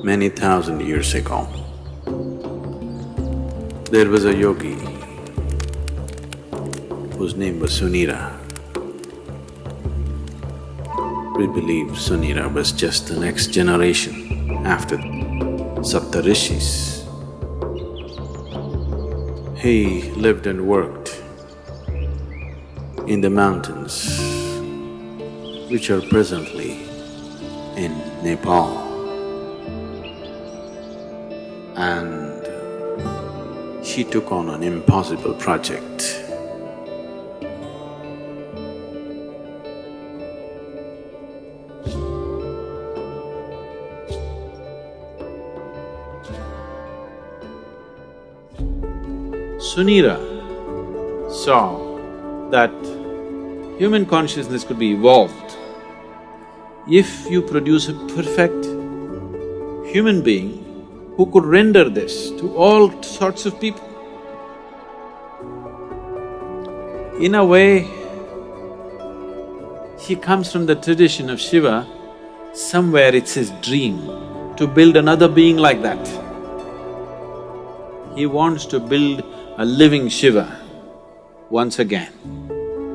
many thousand years ago, there was a yogi whose name was Sunira. We believe Sunira was just the next generation after Saptarishis. He lived and worked in the mountains which are presently in Nepal. And he took on an impossible project. Sunira saw that human consciousness could be evolved if you produce a perfect human being who could render this to all sorts of people. In a way, he comes from the tradition of Shiva. Somewhere it's his dream to build another being like that. He wants to build a living Shiva once again,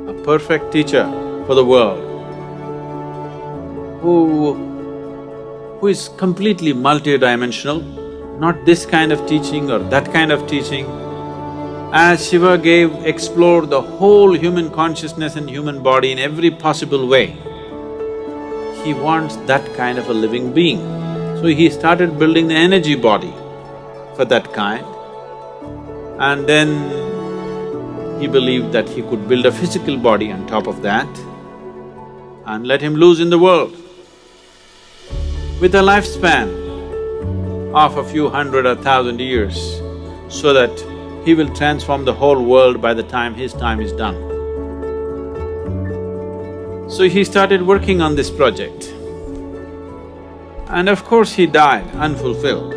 a perfect teacher for the world who is completely multidimensional, not this kind of teaching or that kind of teaching. As Shiva explored the whole human consciousness and human body in every possible way, he wants that kind of a living being. So he started building the energy body for that kind. And then he believed that he could build a physical body on top of that and let him loose in the world. With a lifespan of a few hundred or thousand years, so that he will transform the whole world by the time his time is done. So he started working on this project. And of course he died unfulfilled.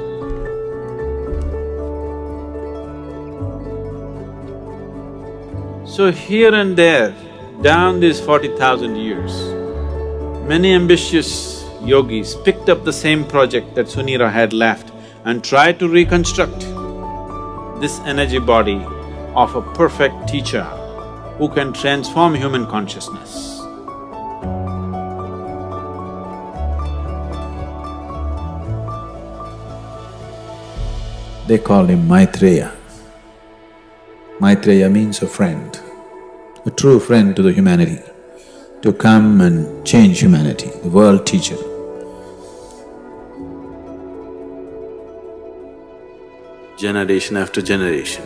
So here and there, down these 40,000 years, many ambitious yogis picked up the same project that Sunira had left and tried to reconstruct this energy body of a perfect teacher who can transform human consciousness. They called him Maitreya. Maitreya means a friend, a true friend to the humanity, to come and change humanity, the world teacher. Generation after generation,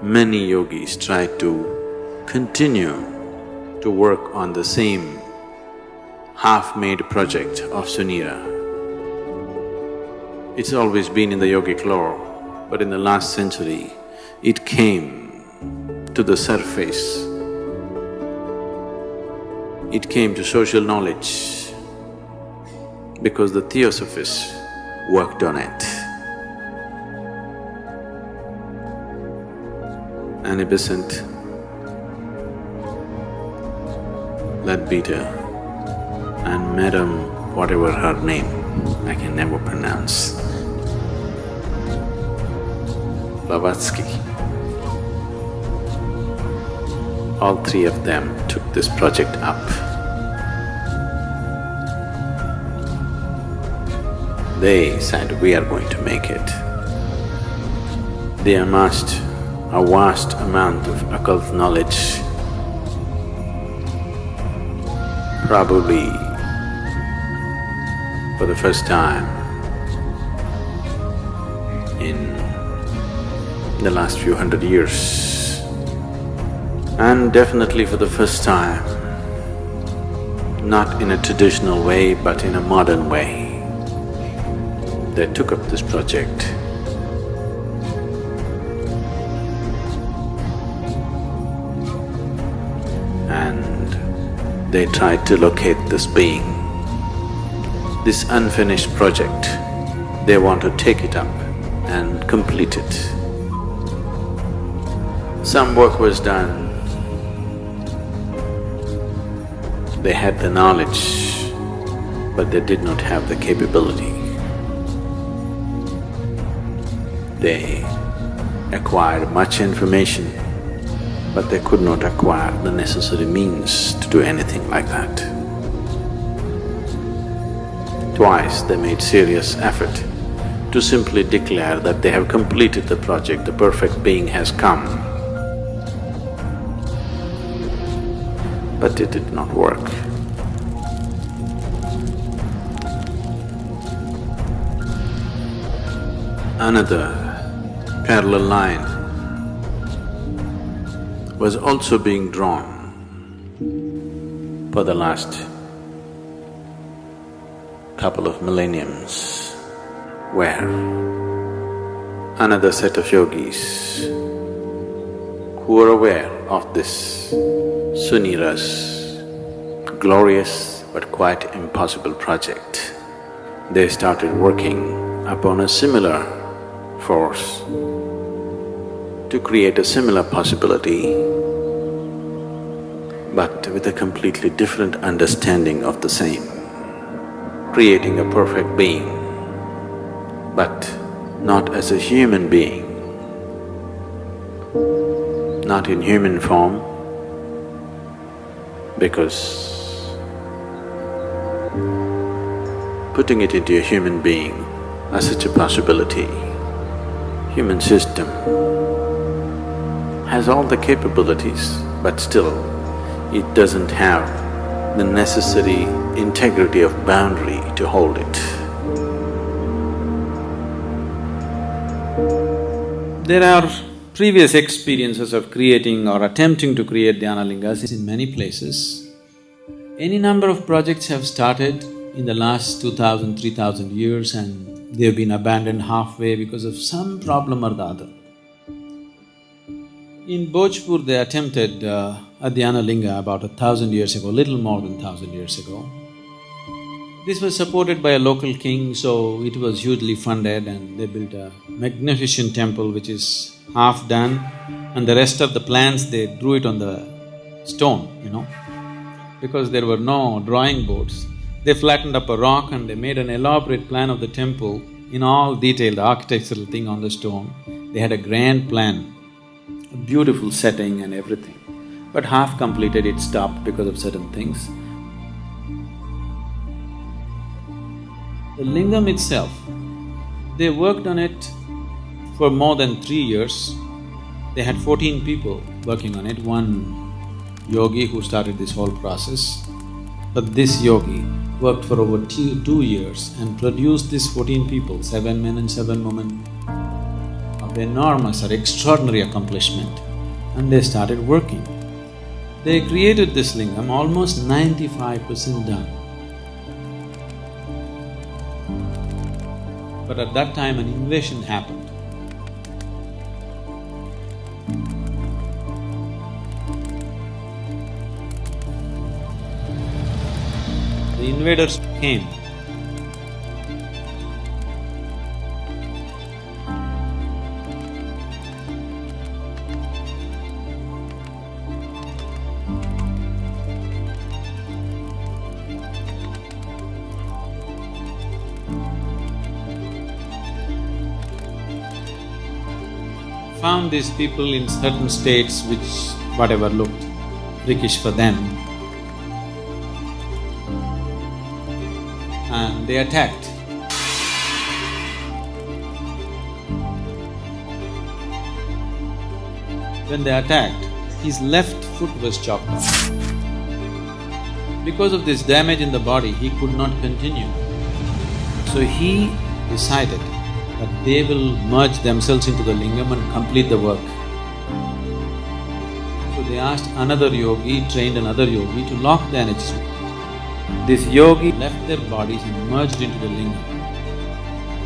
many yogis tried to continue to work on the same half-made project of Sunira. It's always been in the yogic lore, but in the last century, it came to the surface. It came to social knowledge because the Theosophists worked on it. Annie Besant, Leadbeater, and Madam whatever her name, I can never pronounce, Blavatsky. All three of them took this project up. They said, we are going to make it. They amassed a vast amount of occult knowledge, probably for the first time in the last few hundred years. And definitely for the first time, not in a traditional way but in a modern way, they took up this project. And they tried to locate this being, this unfinished project. They want to take it up and complete it. Some work was done. They had the knowledge, but they did not have the capability. They acquired much information, but they could not acquire the necessary means to do anything like that. Twice they made serious effort to simply declare that they have completed the project, the perfect being has come. But it did not work. Another parallel line was also being drawn for the last couple of millenniums, where another set of yogis who were aware of this Sunira's glorious but quite impossible project, they started working upon a similar force to create a similar possibility, but with a completely different understanding of the same, creating a perfect being, but not as a human being, not in human form, because putting it into a human being as such a possibility, human system has all the capabilities, but still it doesn't have the necessary integrity of boundary to hold it. There are previous experiences of creating or attempting to create Dhyanalingas in many places. Any number of projects have started in the last 2000, 3000 years and they've been abandoned halfway because of some problem or the other. In Bhojpur, they attempted a Dhyanalinga about 1,000 years ago, little more than 1,000 years ago. This was supported by a local king, so it was hugely funded and they built a magnificent temple which is half done and the rest of the plans they drew it on the stone, because there were no drawing boards. They flattened up a rock and they made an elaborate plan of the temple in all detail, the architectural thing on the stone. They had a grand plan, a beautiful setting and everything. But half completed, it stopped because of certain things. The lingam itself, they worked on it for more than 3 years. They had 14 people working on it, one yogi who started this whole process. But this yogi worked for over 2 years and produced these 14 people, 7 men and 7 women, of enormous or extraordinary accomplishment, and they started working. They created this lingam almost 95% done. But at that time an invasion happened. The invaders came. Found these people in certain states which whatever looked freakish for them, and they attacked. When they attacked, his left foot was chopped off. Because of this damage in the body, he could not continue. So he decided that they will merge themselves into the lingam and complete the work. So they asked another yogi, trained another yogi to lock the energies. This yogi left their bodies and merged into the lingam.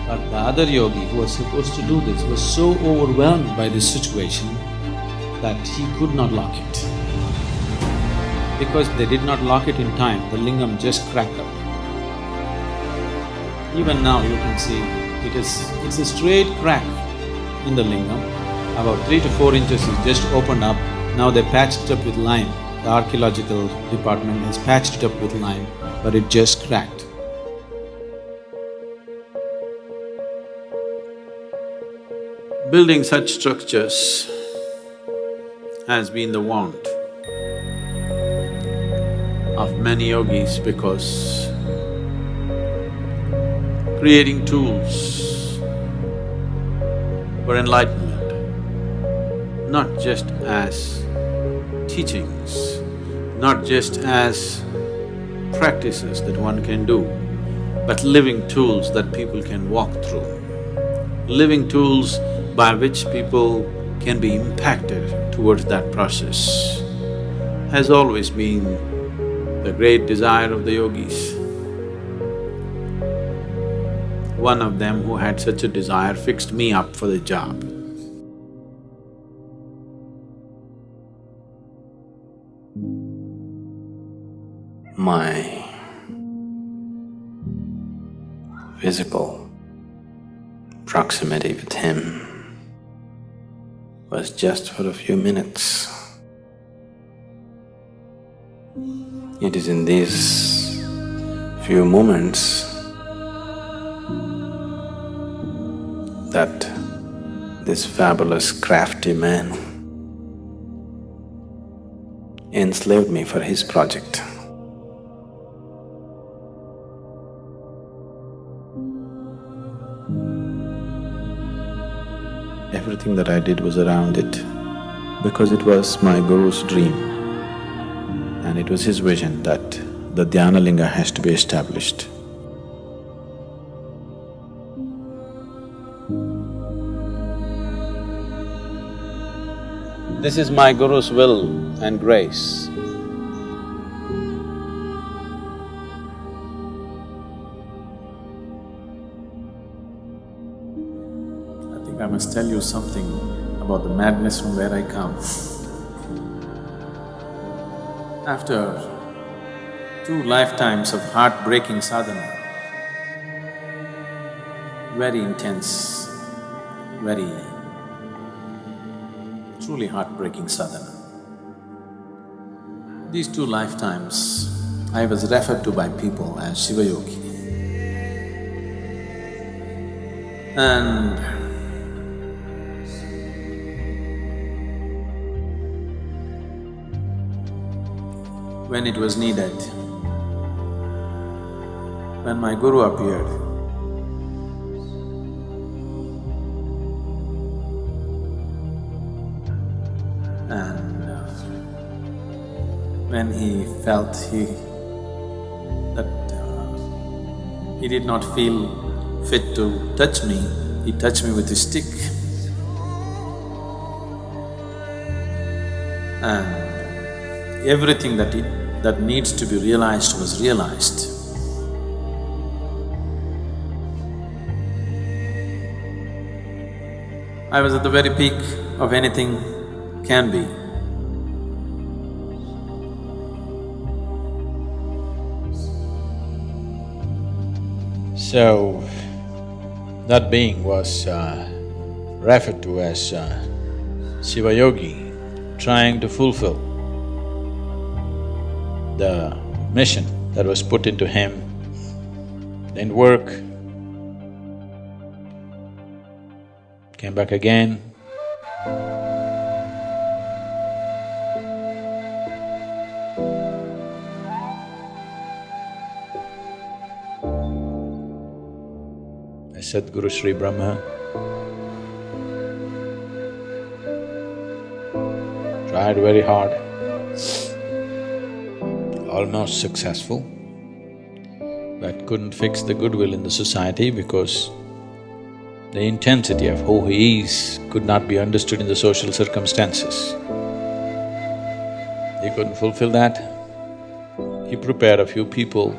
But the other yogi who was supposed to do this was so overwhelmed by this situation that he could not lock it. Because they did not lock it in time, the lingam just cracked up. Even now you can see it's a straight crack in the lingam, about 3 to 4 inches is just opened up. Now they patched it up with lime. The archaeological department has patched it up with lime, but it just cracked. Building such structures has been the want of many yogis because creating tools for enlightenment, not just as teachings, not just as practices that one can do, but living tools that people can walk through, living tools by which people can be impacted towards that process, has always been the great desire of the yogis. One of them who had such a desire fixed me up for the job. My physical proximity with him was just for a few minutes. It is in these few moments that this fabulous crafty man enslaved me for his project. Everything that I did was around it because it was my Guru's dream and it was his vision that the Dhyanalinga has to be established. This is my Guru's will and grace. I must tell you something about the madness from where I come. After 2 lifetimes of heartbreaking sadhana, very intense, very truly heartbreaking sadhana. These 2 lifetimes, I was referred to by people as Shiva Yogi. And when it was needed, when my Guru appeared, and when he felt he did not feel fit to touch me, he touched me with his stick. And everything that needs to be realized was realized. I was at the very peak of anything can be. So, that being was referred to as Shiva Yogi, trying to fulfill the mission that was put into him. Didn't work, came back again. Sadhguru Sri Brahma tried very hard, almost successful, but couldn't fix the goodwill in the society because the intensity of who he is could not be understood in the social circumstances. He couldn't fulfill that. He prepared a few people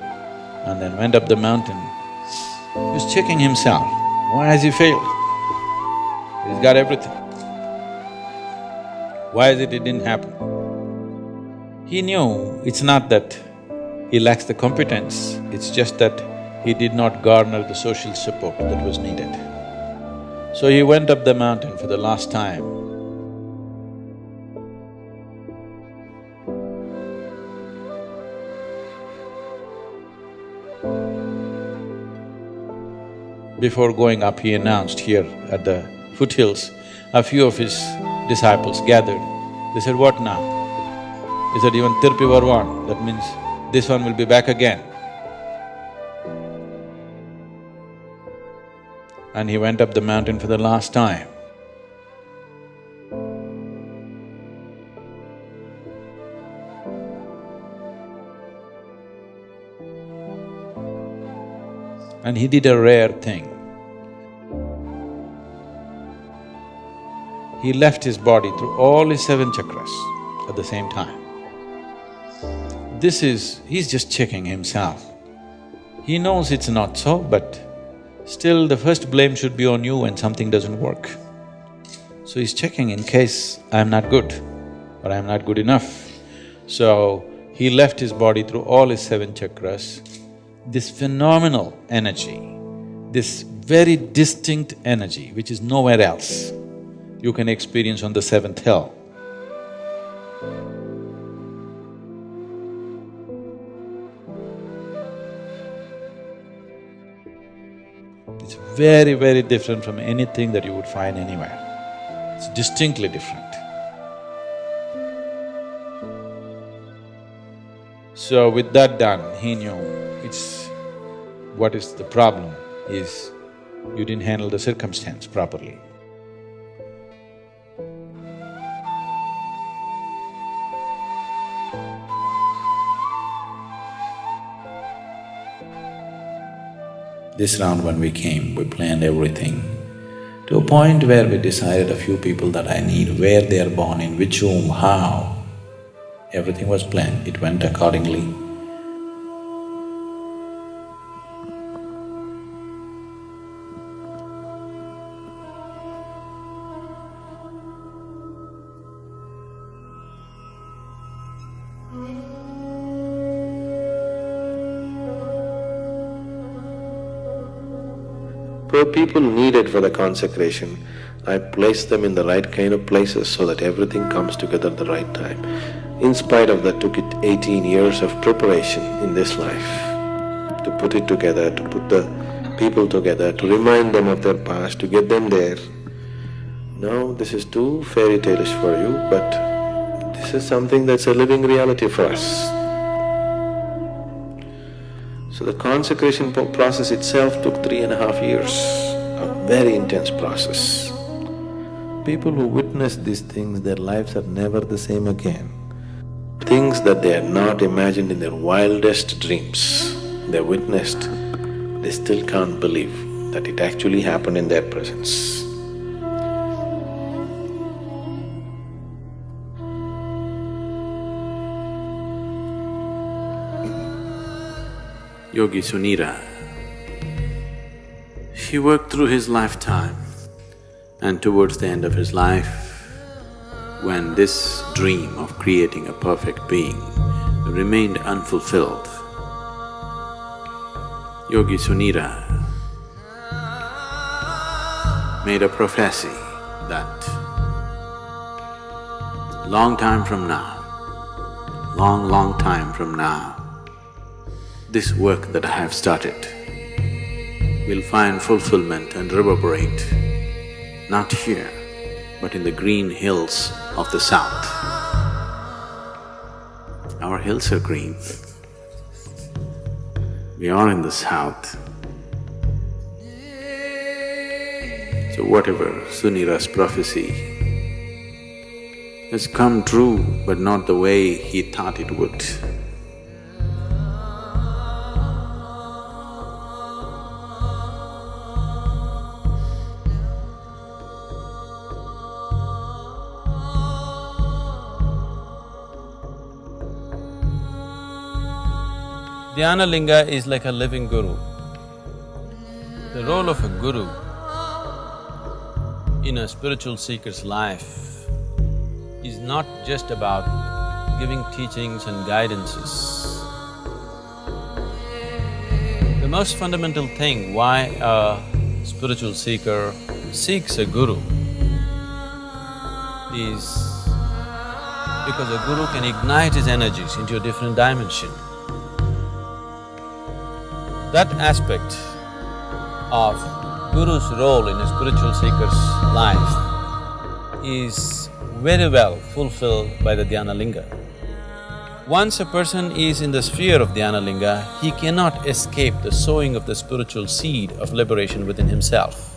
and then went up the mountain. He was checking himself, why has he failed? He's got everything. Why is it didn't happen? He knew it's not that he lacks the competence, it's just that he did not garner the social support that was needed. So he went up the mountain for the last time. Before going up, he announced here at the foothills, a few of his disciples gathered. They said, "What now?" He said, "Even Tirpi Varwan, that means this one will be back again." And he went up the mountain for the last time. And he did a rare thing. He left his body through all his 7 chakras at the same time. He's just checking himself. He knows it's not so, but still the first blame should be on you when something doesn't work. So he's checking in case I'm not good or I'm not good enough. So he left his body through all his 7 chakras. This phenomenal energy, this very distinct energy which is nowhere else, you can experience on the 7th hill. It's very, very different from anything that you would find anywhere. It's distinctly different. So with that done, he knew what is the problem is you didn't handle the circumstance properly. This round when we came, we planned everything to a point where we decided a few people that I need, where they are born, in which room, how. Everything was planned, it went accordingly. For people needed for the consecration, I placed them in the right kind of places so that everything comes together at the right time. In spite of that, took it 18 years of preparation in this life to put it together, to put the people together, to remind them of their past, to get them there. Now, this is too fairy tale-ish for you, but this is something that's a living reality for us. So the consecration process itself took 3.5 years, a very intense process. People who witness these things, their lives are never the same again. Things that they had not imagined in their wildest dreams, they witnessed, they still can't believe that it actually happened in their presence. Yogi Sunira, he worked through his lifetime, and towards the end of his life, when this dream of creating a perfect being remained unfulfilled, Yogi Sunira made a prophecy that long time from now, long time from now, this work that I have started will find fulfillment and reverberate, not here, but in the green hills of the south. Our hills are green. We are in the south. So whatever Sunira's prophecy has come true, but not the way he thought it would. Dhyanalinga is like a living guru. The role of a guru in a spiritual seeker's life is not just about giving teachings and guidances. The most fundamental thing why a spiritual seeker seeks a guru is because a guru can ignite his energies into a different dimension. That aspect of Guru's role in a spiritual seeker's life is very well fulfilled by the Dhyanalinga. Once a person is in the sphere of Dhyanalinga, he cannot escape the sowing of the spiritual seed of liberation within himself.